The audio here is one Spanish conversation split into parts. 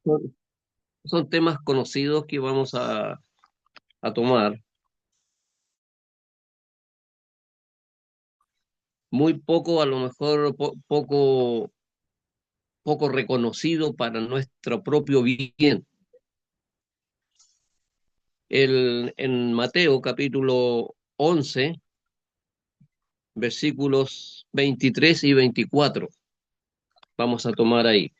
son, son temas conocidos que vamos a tomar, muy poco, a lo mejor poco reconocido para nuestro propio bien. En Mateo capítulo 11 versículos 23 y 24 vamos a tomar ahí.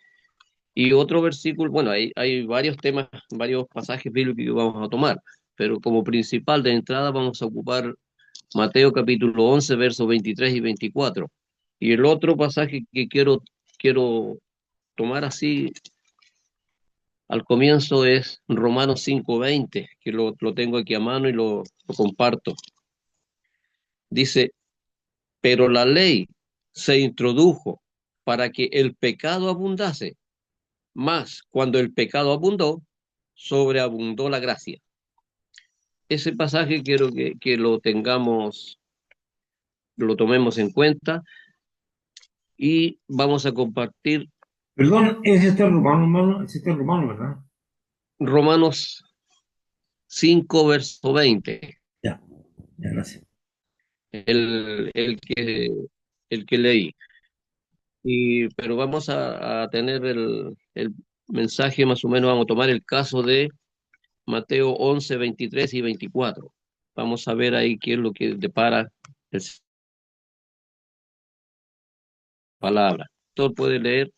Y otro versículo, bueno, hay varios temas, varios pasajes bíblicos que vamos a tomar, pero como principal de entrada vamos a ocupar Mateo capítulo 11 versos 23 y 24. Y el otro pasaje que quiero tomar así al comienzo es Romanos 5:20, que lo tengo aquí a mano y lo comparto. Dice, pero la ley se introdujo para que el pecado abundase, mas cuando el pecado abundó, sobreabundó la gracia. Ese pasaje quiero que lo tengamos, lo tomemos en cuenta y vamos a compartir Perdón, es este romano, hermano, es este romano, ¿verdad? Romanos 5, verso 20, Ya, ya, gracias. el, el que, el que leí. Pero vamos a tener el mensaje más o menos, vamos a tomar el caso de Mateo 11 23 y 24. Vamos a ver ahí qué es lo que depara la palabra. Todo puede leer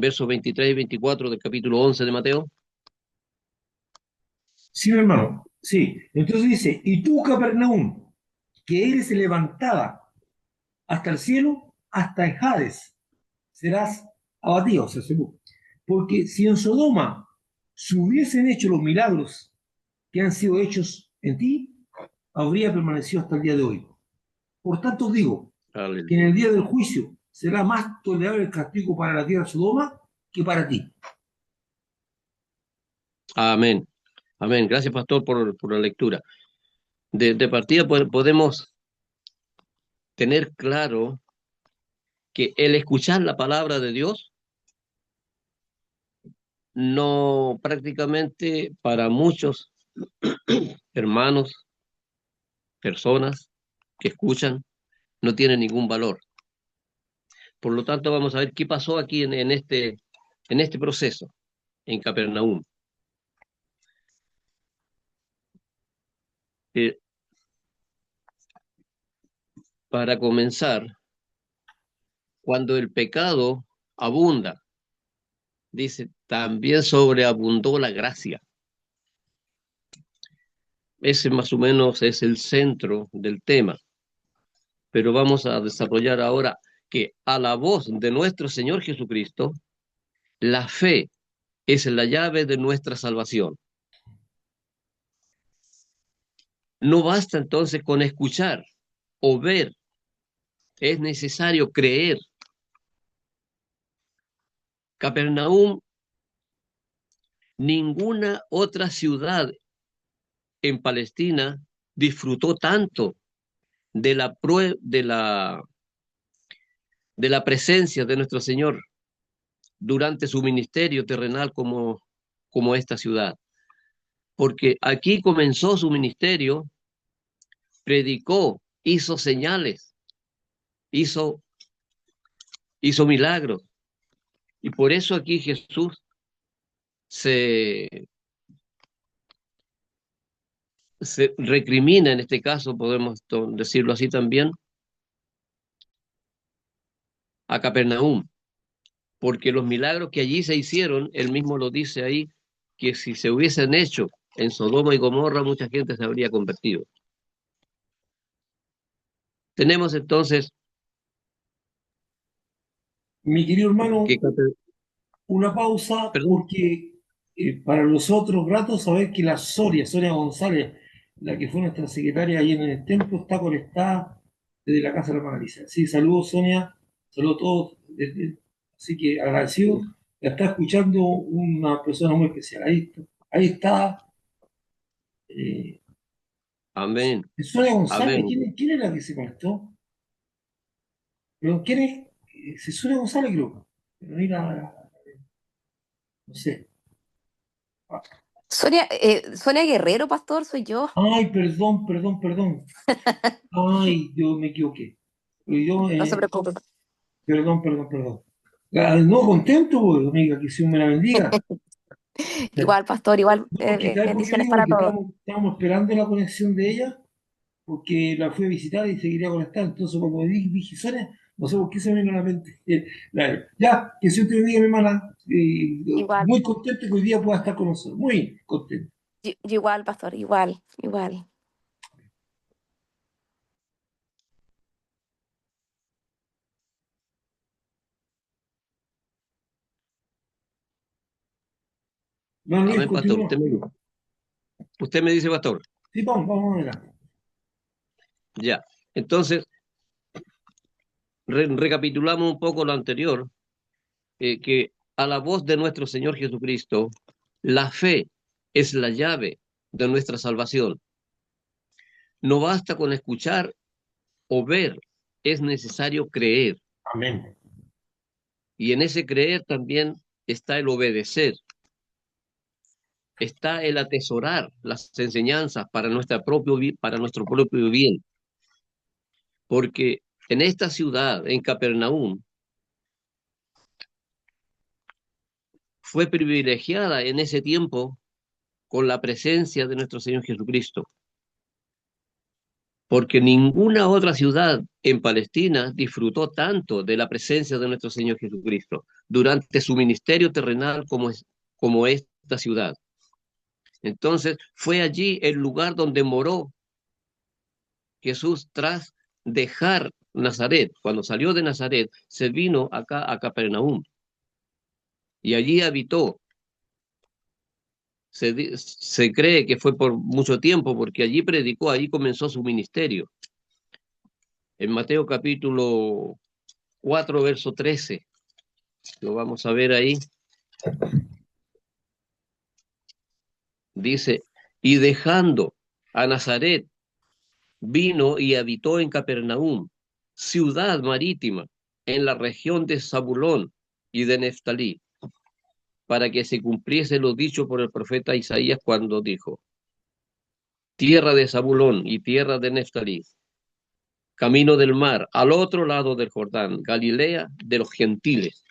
versos 23 y 24 del capítulo 11 de Mateo. Sí, mi hermano, sí. Entonces dice, y tú, Capernaum, que eres levantada hasta el cielo, hasta el Hades, serás abatido, o sea, seguro. Porque si en Sodoma se hubiesen hecho los milagros que han sido hechos en ti, habría permanecido hasta el día de hoy. Por tanto, os digo que en Aleluya. el día del juicio será más tolerable el castigo para la tierra de Sodoma que para ti. Amén. Amén. Gracias, pastor, por la lectura. De partida podemos tener claro que el escuchar la palabra de Dios no prácticamente para muchos hermanos, personas que escuchan, no tiene ningún valor. Por lo tanto, vamos a ver qué pasó aquí en este proceso, en Capernaum. Eh, para comenzar, cuando el pecado abunda, dice, también sobreabundó la gracia. Ese más o menos es el centro del tema, pero vamos a desarrollar ahora que a la voz de nuestro Señor Jesucristo, la fe es la llave de nuestra salvación. No basta entonces con escuchar o ver, es necesario creer. Capernaum, ninguna otra ciudad en Palestina disfrutó tanto de la presencia de nuestro Señor durante su ministerio terrenal como esta ciudad. Porque aquí comenzó su ministerio, predicó, hizo señales, hizo, hizo milagros. Y por eso aquí Jesús se, se recrimina, en este caso, podemos decirlo así también, a Capernaum, porque los milagros que allí se hicieron, él mismo lo dice ahí, que si se hubiesen hecho en Sodoma y Gomorra, mucha gente se habría convertido. Tenemos entonces Mi querido que, hermano, una pausa perdón, porque para nosotros grato saber que la Sonia González, la que fue nuestra secretaria ahí en el templo, está conectada desde la Casa de la Magalisa. Sí, saludos Sonia, saludos a todos. Así que agradecido. La está escuchando una persona muy especial. Ahí está eh, amén, Sonia González. amén. ¿Quién es la que se conectó? ¿Pero quién es? Sonia González creo. Pero mira, no sé. Sonia Guerrero, pastor, soy yo. Ay, perdón, perdón, perdón. Ay, yo me equivoqué. Yo, No se preocupe. perdón, perdón, perdón. Ah, no, contento, pues, amiga, que Dios me la bendiga. Igual, pastor, igual, No, porque ¿sabes por qué bendiciones digo? para Porque todos. estábamos esperando la conexión de ella, porque la fui a visitar y se quería conectar. Entonces, cuando dije, Sonia, no sé por qué se me vino a la mente. Ya, que Dios te bendiga, mi hermana. Igual, Muy contento que hoy día pueda estar con nosotros. Muy contento. igual, pastor, igual, igual. Don Luis, Amén, pastor. continúa. Usted me dice, pastor. Sí, vamos adelante. Ya. Entonces, recapitulamos un poco lo anterior, que a la voz de nuestro Señor Jesucristo, la fe es la llave de nuestra salvación. No basta con escuchar o ver, es necesario creer. Amén. Y en ese creer también está el obedecer, está el atesorar las enseñanzas para nuestro propio bien. Porque en esta ciudad, en Capernaum, fue privilegiada en ese tiempo con la presencia de nuestro Señor Jesucristo, porque ninguna otra ciudad en Palestina disfrutó tanto de la presencia de nuestro Señor Jesucristo durante su ministerio terrenal como esta ciudad. Entonces fue allí el lugar donde moró Jesús tras dejar Nazaret. Cuando salió de Nazaret, se vino acá a Capernaum y allí habitó. Se cree que fue por mucho tiempo porque allí predicó, allí comenzó su ministerio. En Mateo capítulo 4, verso 13, lo vamos a ver ahí, dice, y dejando a Nazaret, vino y habitó en Capernaum, ciudad marítima, en la región de Zabulón y de Neftalí, para que se cumpliese lo dicho por el profeta Isaías cuando dijo, tierra de Zabulón y tierra de Neftalí, camino del mar, al otro lado del Jordán, Galilea de los gentiles.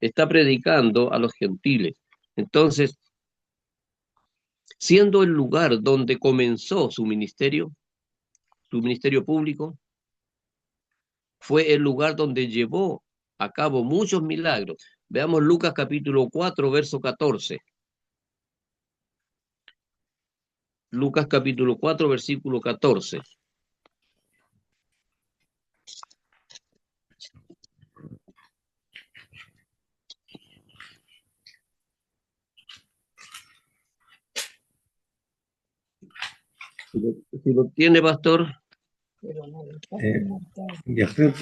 Está predicando a los gentiles. Entonces, siendo el lugar donde comenzó su ministerio público, fue el lugar donde llevó a cabo muchos milagros. Veamos Lucas capítulo 4, verso 14. Lucas capítulo 4, versículo 14. Si lo tiene, pastor. Ya, espérate.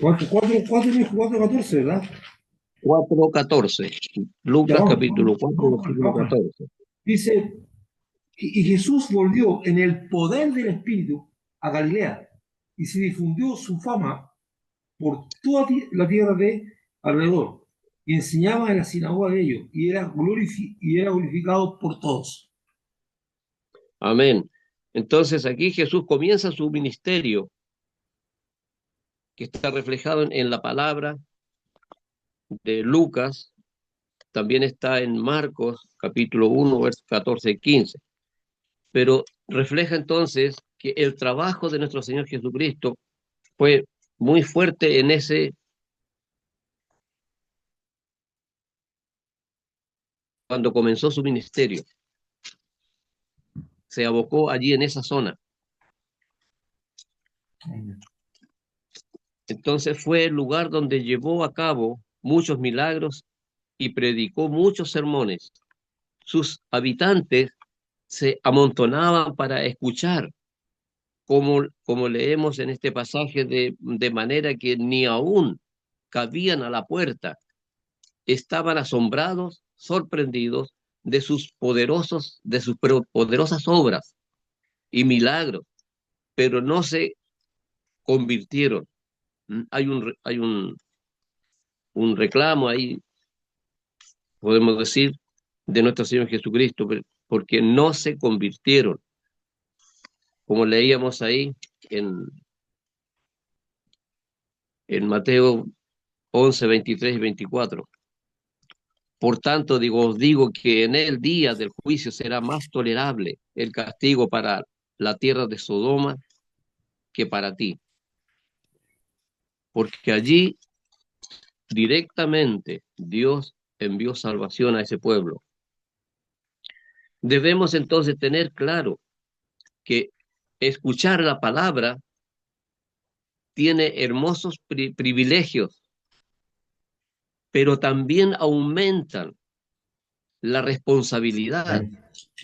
Cuatro, 14, ¿verdad? 4, 14. Ya Lucas vamos, capítulo 4, versículo vamos. 14. Dice, y Jesús volvió en el poder del Espíritu a Galilea y se difundió su fama por toda la tierra de alrededor y enseñaba en la sinagoga de ellos y era glorificado por todos. Amén. Entonces aquí Jesús comienza su ministerio que está reflejado en la palabra de Lucas, también está en Marcos capítulo 1, versos 14 y 15, pero refleja entonces que el trabajo de nuestro Señor Jesucristo fue muy fuerte en cuando comenzó su ministerio, se abocó allí en esa zona. Entonces fue el lugar donde llevó a cabo muchos milagros y predicó muchos sermones. Sus habitantes se amontonaban para escuchar, como leemos en este pasaje, de manera que ni aún cabían a la puerta. Estaban asombrados, sorprendidos de sus poderosas obras y milagros, pero no se convirtieron. Hay un reclamo ahí, podemos decir, de nuestro Señor Jesucristo, porque no se convirtieron, como leíamos ahí en Mateo 11, 23 y 24. Por tanto, os digo que en el día del juicio será más tolerable el castigo para la tierra de Sodoma que para ti, porque allí directamente Dios envió salvación a ese pueblo. Debemos entonces tener claro que escuchar la palabra tiene hermosos privilegios, pero también aumentan la responsabilidad,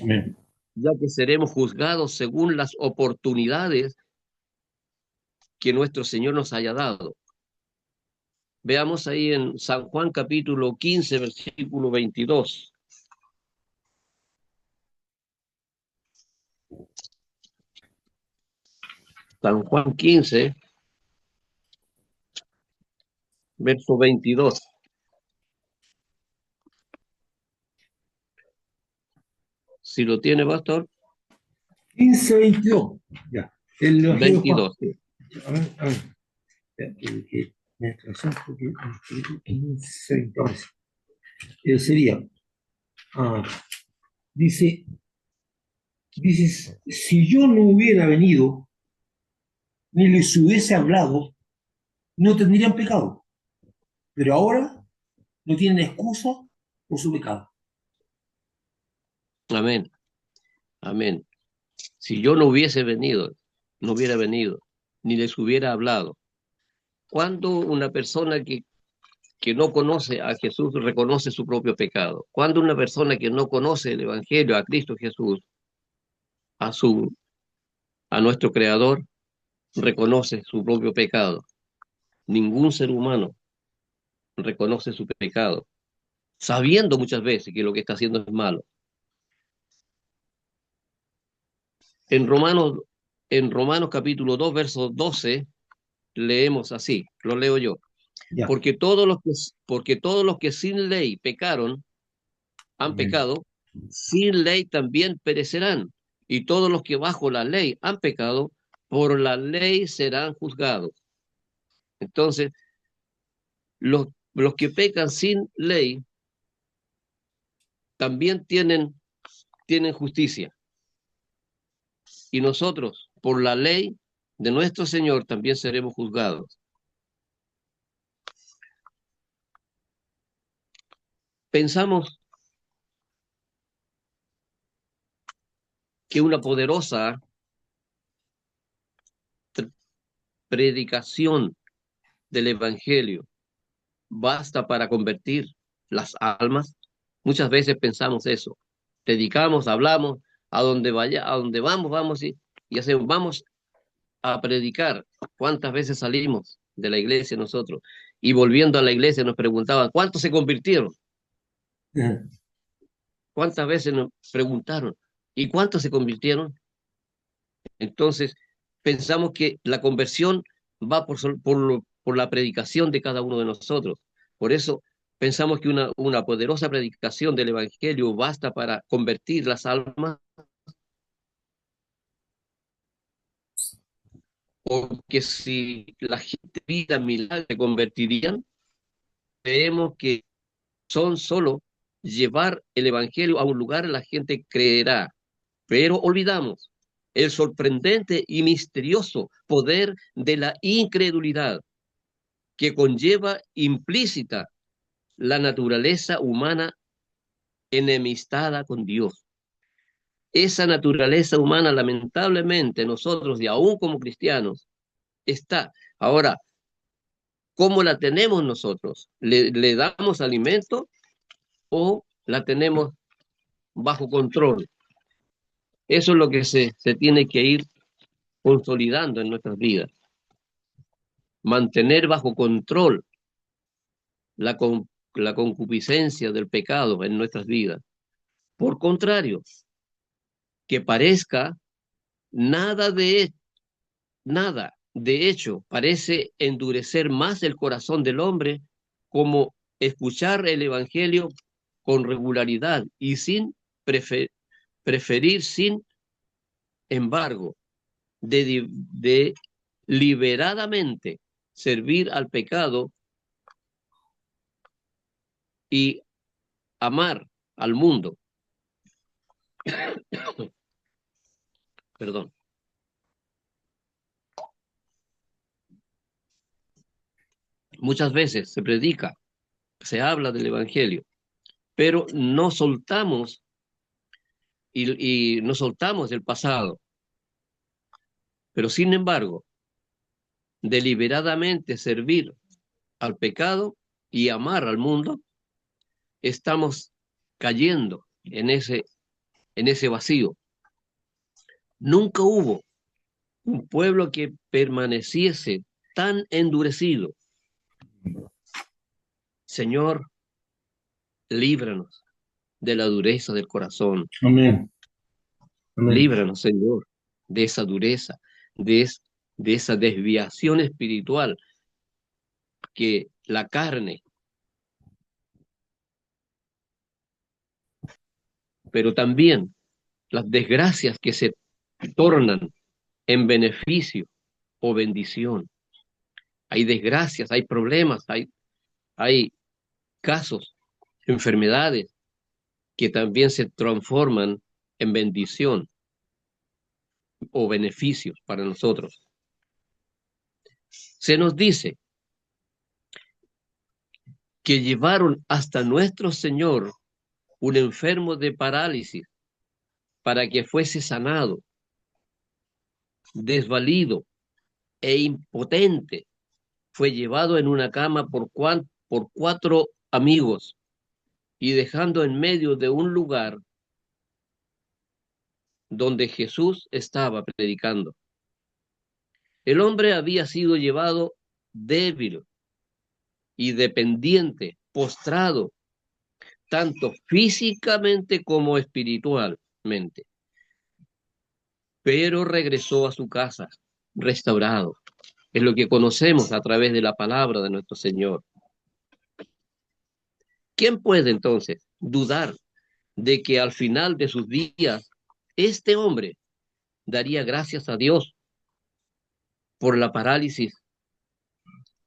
Amén. ya que seremos juzgados según las oportunidades que nuestro Señor nos haya dado. Veamos ahí en San Juan capítulo 15, versículo 22. San Juan 15, verso 22. Si lo tiene, pastor. 15:22. Ya. El Evangelio de Juan. 22. Sí. A ver, a ver. Me atrasé un poquito. 15:22. Sería, ah, dice, si yo no hubiera venido, ni les hubiese hablado, no tendrían pecado. Pero ahora no tienen excusa por su pecado. Amén. Amén. Si yo no hubiese venido, no hubiera venido, ni les hubiera hablado. ¿Cuándo una persona que no conoce a Jesús reconoce su propio pecado? ¿Cuándo una persona que no conoce el Evangelio, a Cristo Jesús, a a nuestro Creador, reconoce su propio pecado? Ningún ser humano reconoce su pecado, sabiendo muchas veces que lo que está haciendo es malo. En Romanos, en Romanos capítulo 2, verso 12, leemos así, lo leo yo. Ya. Porque todos los que sin ley pecaron, han Amén. pecado, sin ley también perecerán. Y todos los que bajo la ley han pecado, por la ley serán juzgados. Entonces, los que pecan sin ley también tienen justicia. Y nosotros, por la ley de nuestro Señor, también seremos juzgados. Pensamos que una poderosa predicación del Evangelio basta para convertir las almas. Muchas veces pensamos eso. Predicamos, hablamos, a donde vamos, vamos y hacemos, vamos a predicar. ¿Cuántas veces salimos de la iglesia nosotros? Y volviendo a la iglesia nos preguntaban, ¿cuántos se convirtieron? ¿Cuántas veces nos preguntaron? ¿Y cuántos se convirtieron? Entonces, pensamos que la conversión va por la predicación de cada uno de nosotros. Por eso pensamos que una poderosa predicación del Evangelio basta para convertir las almas, porque si la gente viera milagros se convertirían, creemos que son solo llevar el Evangelio a un lugar, la gente creerá, pero olvidamos el sorprendente y misterioso poder de la incredulidad que conlleva implícita la naturaleza humana enemistada con Dios. Esa naturaleza humana, lamentablemente, nosotros, y aún como cristianos, está. Ahora, ¿cómo la tenemos nosotros? ¿Le damos alimento o la tenemos bajo control? Eso es lo que se tiene que ir consolidando en nuestras vidas. Mantener bajo control la, la concupiscencia del pecado en nuestras vidas. Por contrario, que parezca nada nada, de hecho, parece endurecer más el corazón del hombre como escuchar el Evangelio con regularidad y sin preferir, sin embargo, de deliberadamente servir al pecado y amar al mundo. Perdón. Muchas veces se predica, se habla del evangelio, pero no soltamos y no soltamos el pasado. Pero sin embargo, deliberadamente servir al pecado y amar al mundo, estamos cayendo en ese vacío. Nunca hubo un pueblo que permaneciese tan endurecido. Señor, líbranos de la dureza del corazón. Amén. Amén. Líbranos, Señor, de esa dureza, de esa desviación espiritual que la carne, pero también las desgracias que se tornan en beneficio o bendición. Hay desgracias, hay problemas, hay casos, enfermedades que también se transforman en bendición o beneficios para nosotros. Se nos dice que llevaron hasta nuestro Señor un enfermo de parálisis para que fuese sanado, desvalido e impotente. Fue llevado en una cama por 4 amigos y dejando en medio de un lugar donde Jesús estaba predicando. El hombre había sido llevado débil y dependiente, postrado, tanto físicamente como espiritualmente, pero regresó a su casa restaurado. Es lo que conocemos a través de la palabra de nuestro Señor. ¿Quién puede entonces dudar de que al final de sus días este hombre daría gracias a Dios por la parálisis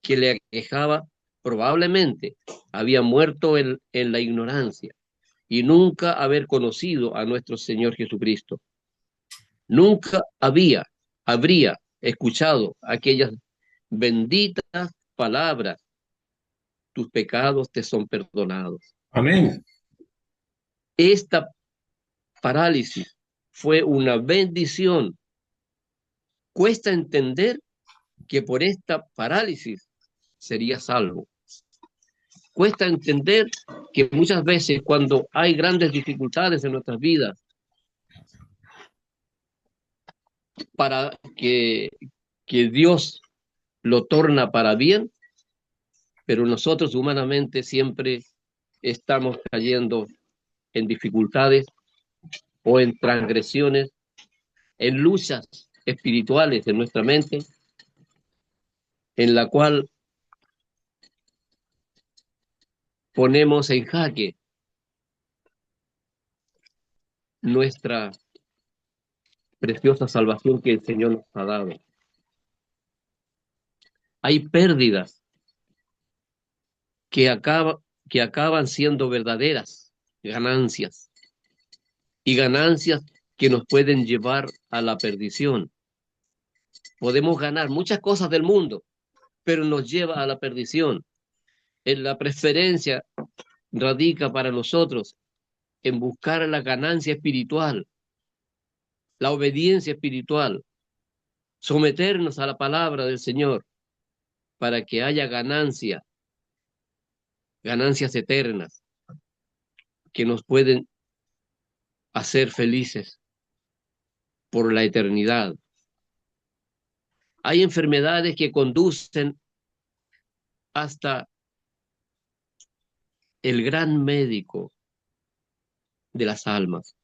que le aquejaba? Probablemente había muerto en la ignorancia y nunca haber conocido a nuestro Señor Jesucristo. Nunca habría escuchado aquellas benditas palabras: tus pecados te son perdonados. Amén. Esta parálisis fue una bendición. Cuesta entender que por esta parálisis sería salvo. Cuesta entender que muchas veces cuando hay grandes dificultades en nuestras vidas, para que Dios lo torna para bien, pero nosotros humanamente siempre estamos cayendo en dificultades o en transgresiones, en luchas espirituales en nuestra mente, en la cual ponemos en jaque nuestra preciosa salvación que el Señor nos ha dado. Hay pérdidas que acaban siendo verdaderas ganancias, y ganancias que nos pueden llevar a la perdición. Podemos ganar muchas cosas del mundo, pero nos lleva a la perdición. En la preferencia radica para nosotros en buscar la ganancia espiritual, la obediencia espiritual, someternos a la palabra del Señor para que haya ganancias eternas que nos pueden hacer felices por la eternidad. Hay enfermedades que conducen hasta el gran médico de las almas.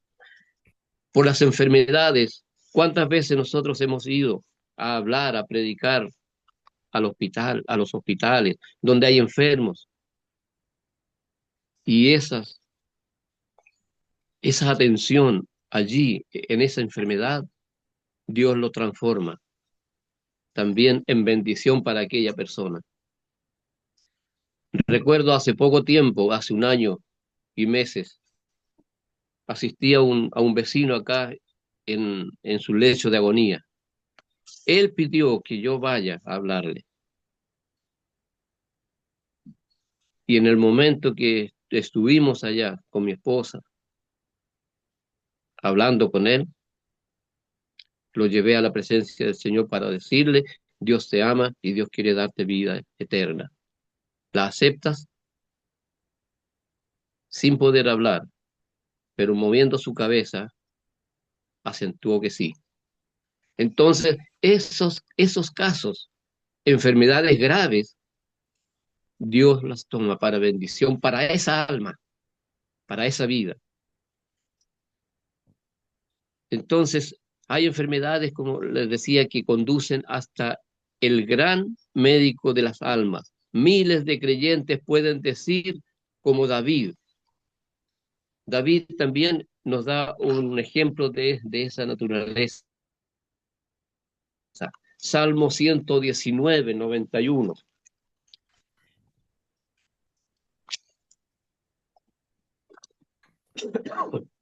Por las enfermedades, ¿cuántas veces nosotros hemos ido a hablar, a predicar al hospital, a los hospitales, donde hay enfermos? Y esas esa atención allí, en esa enfermedad, Dios lo transforma también en bendición para aquella persona. Recuerdo hace poco tiempo, hace un año y meses, asistí a un vecino acá en su lecho de agonía. Él pidió que yo vaya a hablarle. Y en el momento que estuvimos allá con mi esposa, hablando con él, lo llevé a la presencia del Señor para decirle, Dios te ama y Dios quiere darte vida eterna. ¿La aceptas? Sin poder hablar, pero moviendo su cabeza, acentuó que sí. Entonces, esos casos, enfermedades graves, Dios las toma para bendición, para esa alma, para esa vida. Entonces, hay enfermedades, como les decía, que conducen hasta el gran médico de las almas. Miles de creyentes pueden decir, como David. David también nos da un ejemplo de esa naturaleza. Salmo 119, 91.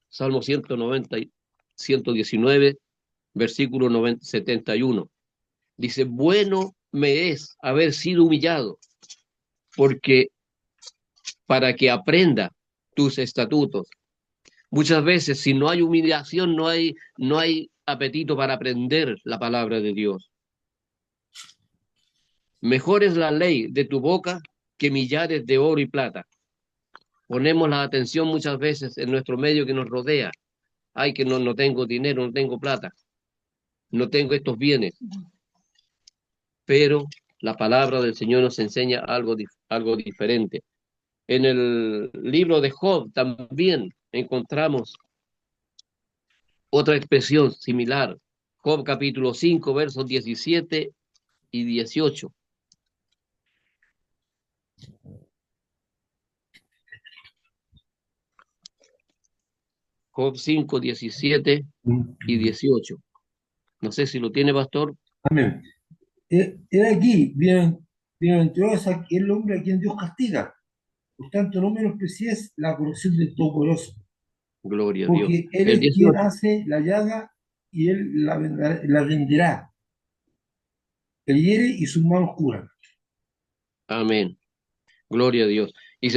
Salmo 119, versículo 71. Dice, bueno me es haber sido humillado, porque para que aprenda tus estatutos. Muchas veces, si no hay humillación, no hay apetito para aprender la palabra de Dios. Mejor es la ley de tu boca que millares de oro y plata. Ponemos la atención muchas veces en nuestro medio que nos rodea. Ay, que no tengo dinero, no tengo plata, no tengo estos bienes. Pero la palabra del Señor nos enseña algo diferente. En el libro de Job también encontramos otra expresión similar. Job capítulo 5, versos 17 y 18. Job 5, 17 y 18. No sé si lo tiene, pastor. Amén. He aquí, bienaventurado es el hombre a quien Dios castiga. Por tanto, no menosprecies la corrección del Todopoderoso, Gloria a Dios. porque Él El es quien 18. hace la llaga y Él la venderá. Él hiere y sus manos curan. Amén. Gloria a Dios. Y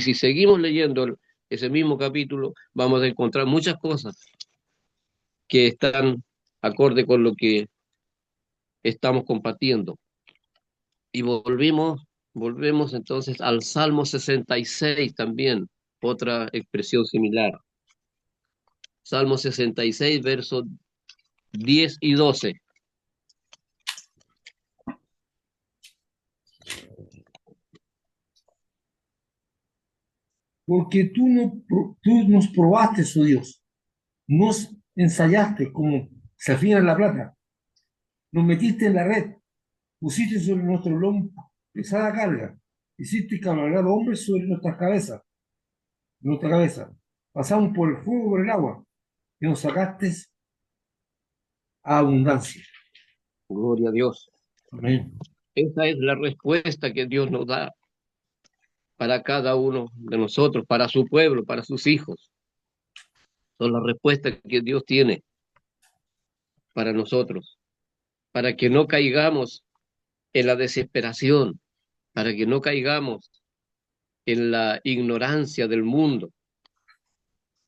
si seguimos leyendo ese mismo capítulo, vamos a encontrar muchas cosas que están acorde con lo que estamos compartiendo. Y volvemos entonces al Salmo 66 también, otra expresión similar. Salmo 66, versos 10 y 12. Porque tú nos probaste, oh Dios, nos ensayaste como se afina la plata, nos metiste en la red, pusiste sobre nuestro lomo pesada carga, hiciste cabalgar hombres sobre nuestra cabeza. Pasamos por el fuego, por el agua, y nos sacaste a abundancia. Gloria a Dios. Amén. Esa es la respuesta que Dios nos da para cada uno de nosotros, para su pueblo, para sus hijos. Son las respuestas que Dios tiene para nosotros, para que no caigamos en la desesperación, para que no caigamos en la ignorancia del mundo,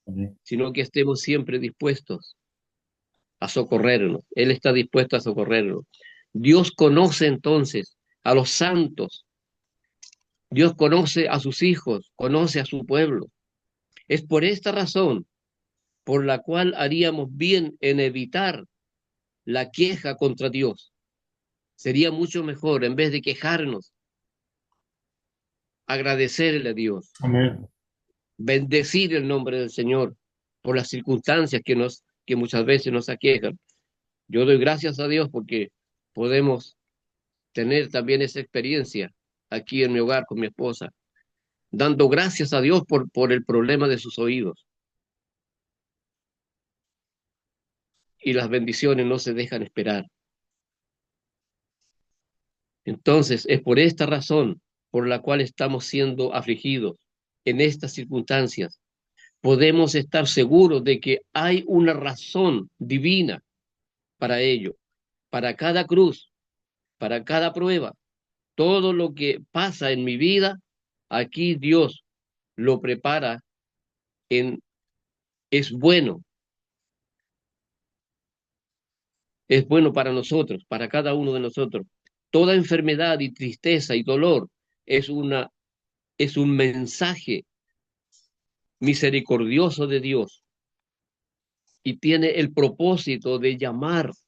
Amén. sino que estemos siempre dispuestos a socorrernos. Él está dispuesto a socorrernos. Dios conoce entonces a los santos, Dios conoce a sus hijos, conoce a su pueblo. Es por esta razón por la cual haríamos bien en evitar la queja contra Dios. Sería mucho mejor, en vez de quejarnos, agradecerle a Dios, Amén. bendecir el nombre del Señor por las circunstancias que muchas veces nos aquejan. Yo doy gracias a Dios porque podemos tener también esa experiencia aquí en mi hogar con mi esposa, dando gracias a Dios por el problema de sus oídos. y las bendiciones no se dejan esperar. Entonces, es por esta razón por la cual estamos siendo afligidos en estas circunstancias. Podemos estar seguros de que hay una razón divina para ello, para cada cruz, para cada prueba. Todo lo que pasa en mi vida, aquí Dios lo prepara es bueno, es bueno para nosotros, para cada uno de nosotros. Toda enfermedad y tristeza y dolor es es un mensaje misericordioso de Dios y tiene el propósito de llamarnos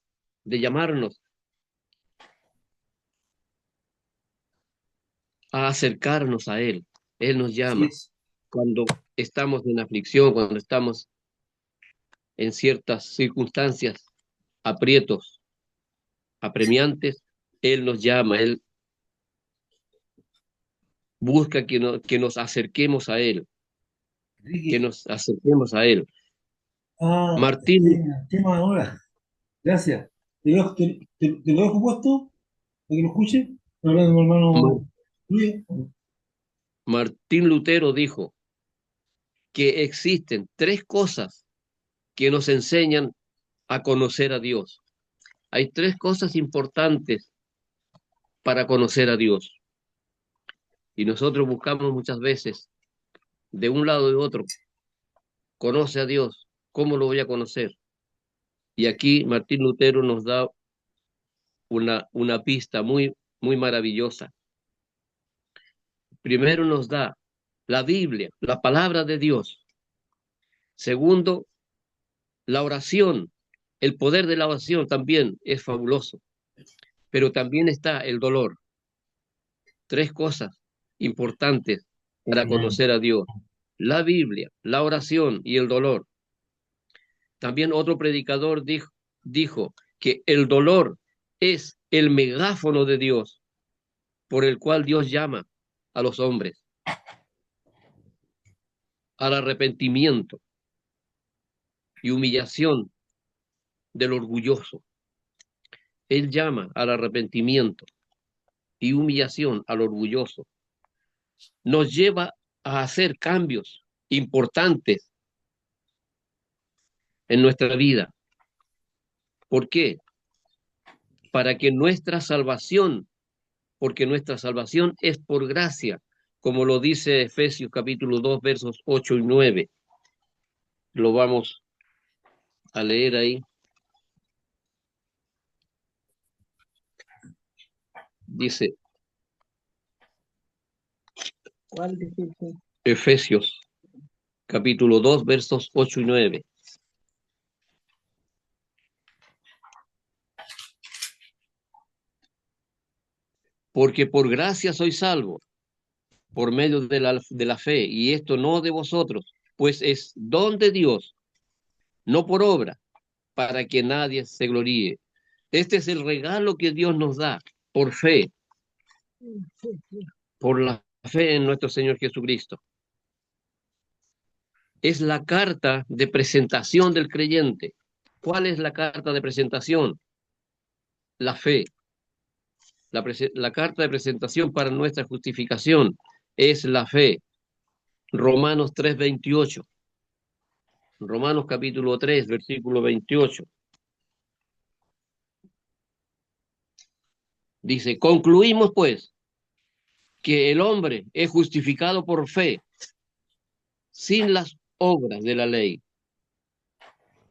a acercarnos a Él. Él nos Así llama es. cuando estamos en aflicción, cuando estamos en ciertas circunstancias, aprietos, apremiantes. Él nos llama, Él busca que nos acerquemos a Él, que Enrique, nos acerquemos a Él. estoy Martín, en el tema ahora. Gracias. Te lo dejo puesto para que lo escuche. Estoy hablando de mi Mar- hermano Luis. Martín Lutero dijo que existen tres cosas que nos enseñan a conocer a Dios. Hay tres cosas importantes para conocer a Dios. Y nosotros buscamos muchas veces, de un lado y de otro, conoce a Dios. ¿Cómo lo voy a conocer? Y aquí Martín Lutero nos da una pista muy maravillosa. Primero nos da la Biblia, la palabra de Dios. Segundo, la oración. El poder de la oración también es fabuloso, pero también está el dolor. Tres cosas importantes para conocer a Dios: la Biblia, la oración y el dolor. También otro predicador dijo que el dolor es el megáfono de Dios por el cual Dios llama a los hombres al arrepentimiento y humillación del orgulloso. Él llama al arrepentimiento y humillación al orgulloso. Nos lleva a hacer cambios importantes en nuestra vida. ¿Por qué? Para que nuestra salvación, porque nuestra salvación es por gracia, como lo dice Efesios capítulo 2, versos 8 y 9. Lo vamos a leer ahí. Dice ¿Cuál dice? Efesios capítulo 2, versos 8 y 9. Porque por gracia soy salvo, por medio de la fe, y esto no de vosotros, pues es don de Dios, no por obra, para que nadie se gloríe. Este es el regalo que Dios nos da por fe, por la fe en nuestro Señor Jesucristo. Es la carta de presentación del creyente. ¿Cuál es la carta de presentación? La fe. La carta de presentación para nuestra justificación es la fe. Romanos 3:28. Romanos capítulo 3, versículo 28. Dice, concluimos pues que el hombre es justificado por fe sin las obras de la ley.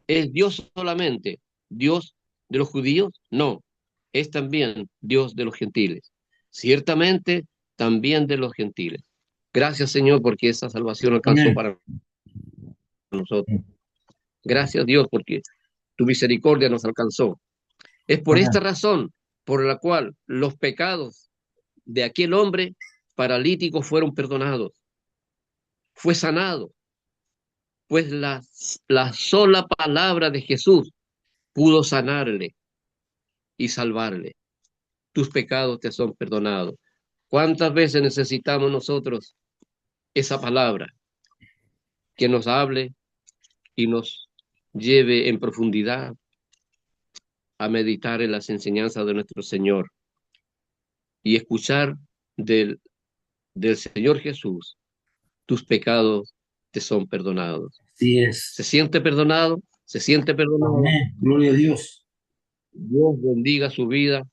¿Es Dios solamente Dios de los judíos? No, es también Dios de los gentiles. Ciertamente también de los gentiles. Gracias, Señor, porque esa salvación alcanzó Amén. para nosotros. Gracias, Dios, porque tu misericordia nos alcanzó. Es por esta Amén. razón por la cual los pecados de aquel hombre paralítico fueron perdonados. Fue sanado, pues la sola palabra de Jesús pudo sanarle y salvarle. Tus pecados te son perdonados. ¿Cuántas veces necesitamos nosotros esa palabra que nos hable y nos lleve en profundidad a meditar en las enseñanzas de nuestro Señor y escuchar del Señor Jesús, tus pecados te son perdonados. Así ¿Se es. siente perdonado? ¿Se siente perdonado? Amén. Gloria a Dios. Dios bendiga su vida.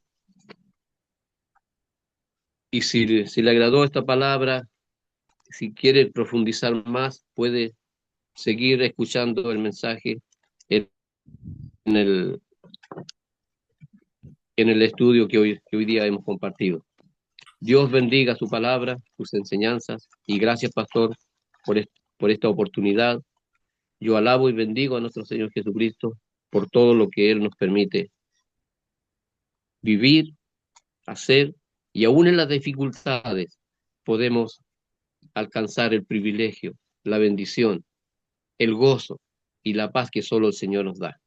Y si le agradó esta palabra, si quiere profundizar más, puede seguir escuchando el mensaje en, en el, en el estudio que hoy día hemos compartido. Dios bendiga su palabra, sus enseñanzas, y gracias, pastor, por esta oportunidad. Yo alabo y bendigo a nuestro Señor Jesucristo por todo lo que Él nos permite vivir, hacer, y aún en las dificultades podemos alcanzar el privilegio, la bendición, el gozo y la paz que solo el Señor nos da.